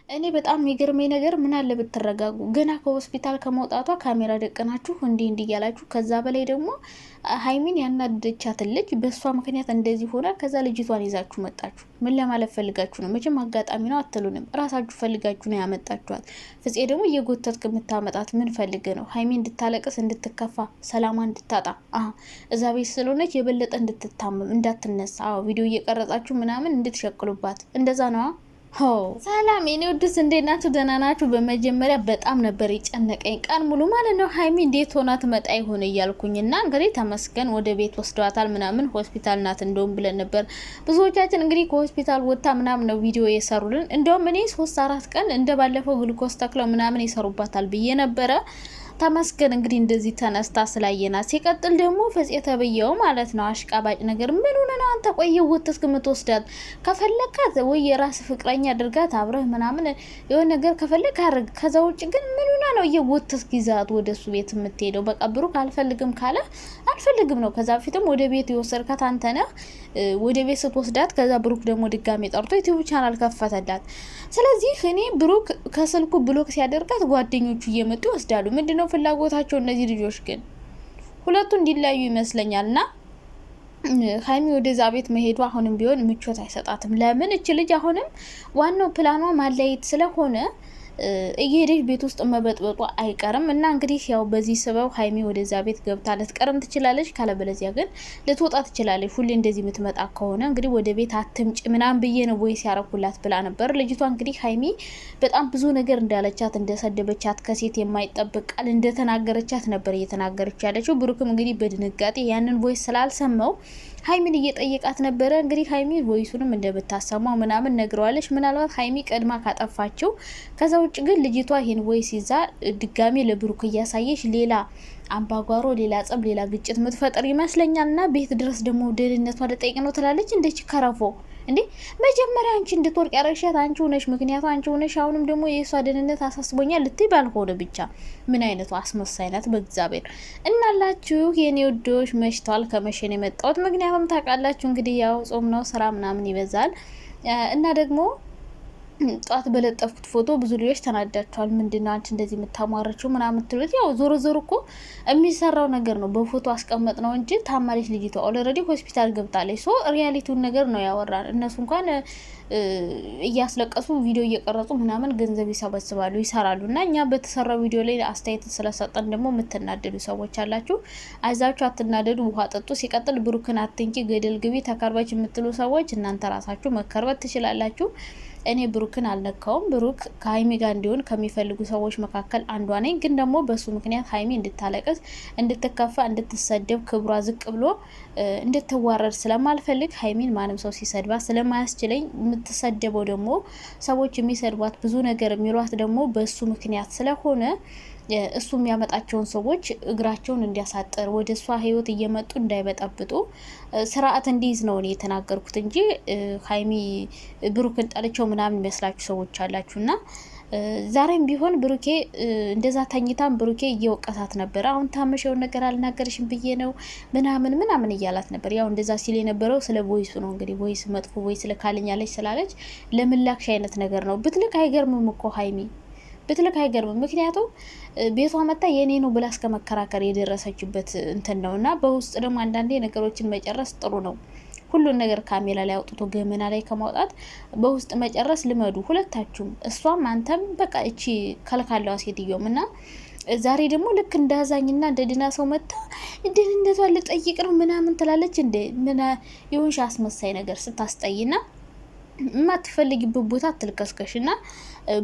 እኔ በጣም የሚገርመኝ ነገር ምን አለ ብትረጋጉ። ገና ከሆስፒታል ከመውጣቷ ካሜራ ደቀናችሁ እንዲህ እያላችሁ፣ ከዛ በላይ ደግሞ ሀይሚን ያናደቻትን ልጅ በእሷ ምክንያት እንደዚህ ሆና፣ ከዛ ልጅቷን ይዛችሁ መጣችሁ። ምን ለማለት ፈልጋችሁ ነው? መቼም አጋጣሚ ነው አትሉንም። ራሳችሁ ፈልጋችሁ ነው ያመጣችኋት። ፍፄ ደግሞ እየጎተትክ የምታመጣት ምን ፈልግ ነው? ሀይሚ እንድታለቅስ፣ እንድትከፋ፣ ሰላማ እንድታጣ፣ እዛ ቤት ስለሆነች የበለጠ እንድትታመም፣ እንዳትነሳ፣ ቪዲዮ እየቀረጻችሁ ምናምን እንድትሸቅሉባት፣ እንደዛ ነዋ። ሰላም የኔ ውድስ እንዴት ናችሁ? ደህና ናችሁ? በመጀመሪያ በጣም ነበር የጨነቀኝ ቀን ሙሉ ማለት ነው። ሀይሚ እንዴት ሆና ትመጣ ይሆን እያልኩኝና እንግዲህ ተመስገን ወደ ቤት ወስደዋታል ምናምን፣ ሆስፒታል ናት እንደውም ብለን ነበር ብዙዎቻችን። እንግዲህ ከሆስፒታል ወጥታ ምናምን ነው ቪዲዮ የሰሩልን። እንደውም እኔ 3-4 ቀን እንደ ባለፈው ግሉኮስ ተክለው ምናምን ይሰሩባታል ብዬ ነበረ። ተመስገን እንግዲህ እንደዚህ ተነስታ ስላየናት። ሲቀጥል ደግሞ ፍፄ ተብዬው ማለት ነው አሽቃባጭ ነገር ምን ሆነ ነው አንተ? ቆየ ወጥተህ የምትወስዳት ከፈለካት ወይ የራስ ፍቅረኛ አድርጋት አብረህ ምናምን የሆነ ነገር ከፈለክ አድርግ። ከዛ ውጭ ግን ምን ሆነ ነው እየወጥተህ ይዛት ወደሱ ቤት የምትሄደው? በቃ ብሩክ አልፈልግም ካለ አልፈልግም ነው። ከዛ በፊትም ወደ ቤት የወሰድካት አንተ ነህ። ወደ ቤት ስትወስዳት ከዛ ብሩክ ደግሞ ድጋሜ ጠርቶ ዩቲዩብ ቻናል ከፈተላት። ስለዚህ እኔ ብሩክ ከስልኩ ብሎክ ሲያደርጋት ጓደኞቹ እየመጡ ይወስዳሉ። ምንድነው ፍላጎታቸው? እነዚህ ልጆች ግን ሁለቱ እንዲለያዩ ይመስለኛልና ሀይሚ ወደዛ ቤት መሄዱ አሁንም ቢሆን ምቾት አይሰጣትም። ለምን እች ልጅ አሁንም ዋናው ፕላኗ ማለያየት ስለሆነ እየሄደች ቤት ውስጥ መበጥበጧ አይቀርም። እና እንግዲህ ያው በዚህ ስበብ ሀይሚ ወደዛ ቤት ገብታ ልትቀርም ትችላለች፣ ካለበለዚያ ግን ልትወጣ ትችላለች። ሁሌ እንደዚህ የምትመጣ ከሆነ እንግዲህ ወደ ቤት አትምጭ ምናምን ብዬ ነው ወይስ ያረኩላት ብላ ነበር ልጅቷ። እንግዲህ ሀይሚ በጣም ብዙ ነገር እንዳለቻት፣ እንደሰደበቻት፣ ከሴት የማይጠብቅ ቃል እንደተናገረቻት ነበር እየተናገረች ያለችው። ብሩክም እንግዲህ በድንጋጤ ያንን ቮይስ ስላልሰማው ሀይሚን እየጠየቃት ነበረ። እንግዲህ ሀይሚ ቮይሱንም እንደምታሰማው ምናምን ነግረዋለች። ምናልባት ሀይሚ ቀድማ ካጠፋችው። ከዛ ውጭ ግን ልጅቷ ይሄን ቮይስ ይዛ ድጋሚ ለብሩክ እያሳየች ሌላ አምባጓሮ፣ ሌላ ጸብ፣ ሌላ ግጭት ምትፈጥር ይመስለኛል። እና ቤት ድረስ ደግሞ ደህንነቷ ልጠይቅ ነው ትላለች። እንደች ከረፎ እንዴ! መጀመሪያ አንቺ እንድትወርቅ ያረግሻት አንቺ ሆነሽ፣ ምክንያቱ አንቺ ሆነሽ። አሁንም ደግሞ የእሷ ደህንነት አሳስቦኛል ልትይ ባልሆነ ብቻ ምን አይነቱ አስመሳይነት በእግዚአብሔር። እናላችሁ የኔ ውዶች፣ መሽቷል። ከመሸን የመጣሁት ምክንያቱም ታውቃላችሁ እንግዲህ ያው ጾም ነው፣ ስራ ምናምን ይበዛል እና ደግሞ ጧት በለጠፍኩት ፎቶ ብዙ ልጆች ተናዳቸዋል። ምንድነው አንቺ እንደዚህ የምታሟረችው ምናምን ትሉት። ያው ዞሮ ዞሮ እኮ የሚሰራው ነገር ነው። በፎቶ አስቀመጥ ነው እንጂ ታማለች ልጅቷ። ኦልሬዲ ሆስፒታል ገብታለች። ሶ ሪያሊቲውን ነገር ነው ያወራን። እነሱ እንኳን እያስለቀሱ ቪዲዮ እየቀረጹ ምናምን ገንዘብ ይሰበስባሉ፣ ይሰራሉ። እና እኛ በተሰራው ቪዲዮ ላይ አስተያየት ስለሰጠን ደግሞ የምትናደዱ ሰዎች አላችሁ። አይዛችሁ አትናደዱ፣ ውሃ ጠጡ። ሲቀጥል ብሩክን አትንኪ፣ ገደል ግቢ፣ ተከርበች የምትሉ ሰዎች እናንተ ራሳችሁ መከርበት ትችላላችሁ። እኔ ብሩክን አልነካውም። ብሩክ ከሀይሚ ጋር እንዲሆን ከሚፈልጉ ሰዎች መካከል አንዷ ነኝ። ግን ደግሞ በሱ ምክንያት ሀይሚ እንድታለቅስ፣ እንድትከፋ፣ እንድትሰደብ፣ ክብሯ ዝቅ ብሎ እንድትዋረድ ስለማልፈልግ ሀይሚን ማንም ሰው ሲሰድባት ስለማያስችለኝ፣ የምትሰደበው ደግሞ ሰዎች የሚሰድቧት ብዙ ነገር የሚሏት ደግሞ በሱ ምክንያት ስለሆነ እሱ የሚያመጣቸውን ሰዎች እግራቸውን እንዲያሳጥር፣ ወደ እሷ ህይወት እየመጡ እንዳይበጠብጡ ስርዓት እንዲይዝ ነው እኔ የተናገርኩት እንጂ ሀይሚ ብሩክን ጠልቸው ምናምን የሚመስላችሁ ሰዎች አላችሁና ዛሬም ቢሆን ብሩኬ እንደዛ ተኝታም ብሩኬ እየወቀሳት ነበር። አሁን ታመሸውን ነገር አልናገርሽም ብዬ ነው ምናምን እያላት ነበር። ያው እንደዛ ሲል የነበረው ስለ ቮይሱ ነው። እንግዲህ ቮይስ መጥፎ ቮይስ ልካልኛለች ስላለች ለምላክሽ አይነት ነገር ነው። ብትልክ አይገርምም እኮ ሀይሚ ብትልክ አይገርምም። ምክንያቱም ቤቷ መጣ የኔ ነው ብላ እስከ መከራከር የደረሰችበት እንትን ነው። እና በውስጥ ደግሞ አንዳንዴ ነገሮችን መጨረስ ጥሩ ነው። ሁሉን ነገር ካሜራ ላይ አውጥቶ ገመና ላይ ከማውጣት በውስጥ መጨረስ ልመዱ ሁለታችሁም፣ እሷም አንተም። በቃ እቺ ከልካለዋ ሴትዮም እና ዛሬ ደግሞ ልክ እንዳዛኝና እንደ ድና ሰው መጣ ደህንነቷን ልጠይቅ ነው ምናምን ትላለች። እንደ ምን የሆንሽ አስመሳይ ነገር ስታስጠይና የማትፈልጊበት ቦታ አትልከስከሽና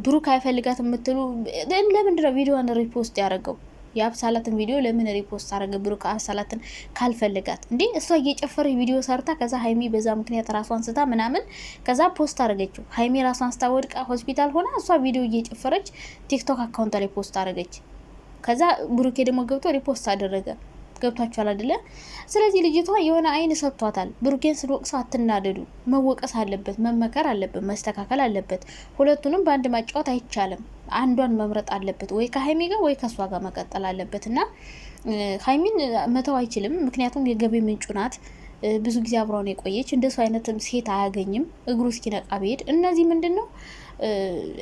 ብሩክ አይፈልጋት የምትሉ ለምንድነው ቪዲዮን ሪፖስት ያደረገው? የአብሳላትን ቪዲዮ ለምን ሪፖስት አደረገ? ብሩክ አብሳላትን ካልፈልጋት እንዴ? እሷ እየጨፈረች ቪዲዮ ሰርታ ከዛ ሀይሚ በዛ ምክንያት ራሷን ስታ ምናምን ከዛ ፖስት አደረገችው። ሀይሚ ራሷን ስታወድቃ ሆስፒታል ሆና እሷ ቪዲዮ እየጨፈረች ቲክቶክ አካውንት ላይ ፖስት አደረገች። ከዛ ብሩኬ ደግሞ ገብቶ ሪፖስት አደረገ። ገብቷችኋል አይደለ? ስለዚህ ልጅቷ የሆነ አይን ሰጥቷታል። ብሩኬን ስንወቅሰው አትናደዱ። መወቀስ አለበት፣ መመከር አለበት፣ መስተካከል አለበት። ሁለቱንም በአንድ ማጫወት አይቻልም። አንዷን መምረጥ አለበት። ወይ ከሀይሚ ጋር ወይ ከሷ ጋር መቀጠል አለበት እና ሀይሚን መተው አይችልም። ምክንያቱም የገቢ ምንጩ ናት። ብዙ ጊዜ አብረውን የቆየች እንደሱ አይነት ሴት አያገኝም። እግሩ እስኪነቃ ብሄድ እነዚህ ምንድነው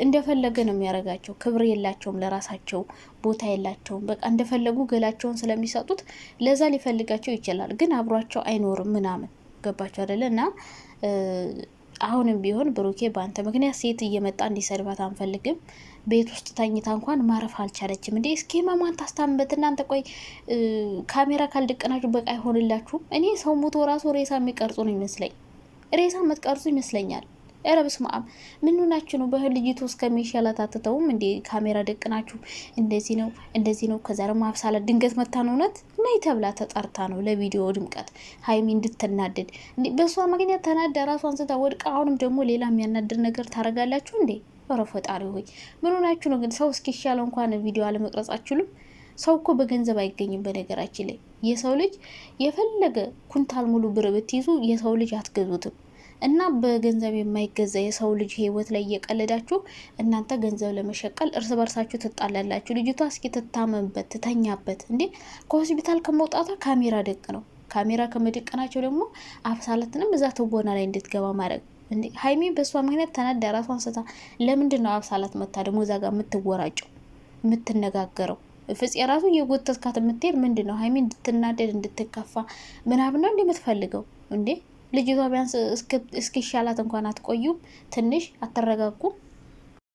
እንደፈለገ ነው የሚያረጋቸው። ክብር የላቸውም፣ ለራሳቸው ቦታ የላቸውም። በቃ እንደፈለጉ ገላቸውን ስለሚሰጡት ለዛ ሊፈልጋቸው ይችላል፣ ግን አብሯቸው አይኖርም ምናምን። ገባቸው አይደለ? እና አሁንም ቢሆን ብሩኬ በአንተ ምክንያት ሴት እየመጣ እንዲሰድባት አንፈልግም። ቤት ውስጥ ተኝታ እንኳን ማረፍ አልቻለችም እንዴ! እስኪ መማን ታስታምበት እናንተ። ቆይ ካሜራ ካልደቀናችሁ በቃ አይሆንላችሁም? እኔ ሰው ሞቶ ራሱ ሬሳ የሚቀርጹ ነው ይመስለኝ፣ ሬሳ የምትቀርጹ ይመስለኛል። ኧረ በስመ አብ! ምን ሆናችሁ ነው? በልጅቱ እስከሚሻላት አትተውም እንዴ? ካሜራ ደቅናችሁ እንደዚህ ነው እንደዚህ ነው። ከዛ ደግሞ አብሳላ ድንገት መታ ነው እውነት ነይ ተብላ ተጠርታ ነው ለቪዲዮ ድምቀት ሀይሚ እንድትናደድ በእሷ ምክንያት ተናዳ ራሷን ስታ ወድቃ፣ አሁንም ደግሞ ሌላ የሚያናድር ነገር ታረጋላችሁ እንዴ? ኧረ ፈጣሪ ሆይ ምን ሆናችሁ ነው ግን? ሰው እስኪሻለው እንኳን ቪዲዮ አለመቅረጽ አችሉም? ሰው እኮ በገንዘብ አይገኝም። በነገራችን ላይ የሰው ልጅ የፈለገ ኩንታል ሙሉ ብር ብትይዙ የሰው ልጅ አትገዙትም። እና በገንዘብ የማይገዛ የሰው ልጅ ህይወት ላይ እየቀለዳችሁ እናንተ ገንዘብ ለመሸቀል እርስ በርሳችሁ ትጣላላችሁ። ልጅቷ እስኪ ትታመምበት ትተኛበት እንዴ! ከሆስፒታል ከመውጣቷ ካሜራ ደቅ ነው። ካሜራ ከመደቀናቸው ደግሞ አብሳለትንም እዛ ትቦና ላይ እንድትገባ ማድረግ እንዴ! ሀይሚ በእሷ ምክንያት ተናዳ ራሷን ስታ ለምንድን ነው አብሳላት መታ ደግሞ እዛ ጋር የምትወራጨው የምትነጋገረው? ፍጽ የራሱ የጎተትካት የምትሄድ ምንድን ነው ሀይሚ እንድትናደድ እንድትከፋ ምናምን ነው እንደምትፈልገው እንዴ? ልጅቷ ቢያንስ እስኪሻላት እንኳን አትቆዩም? ትንሽ አትረጋጉም?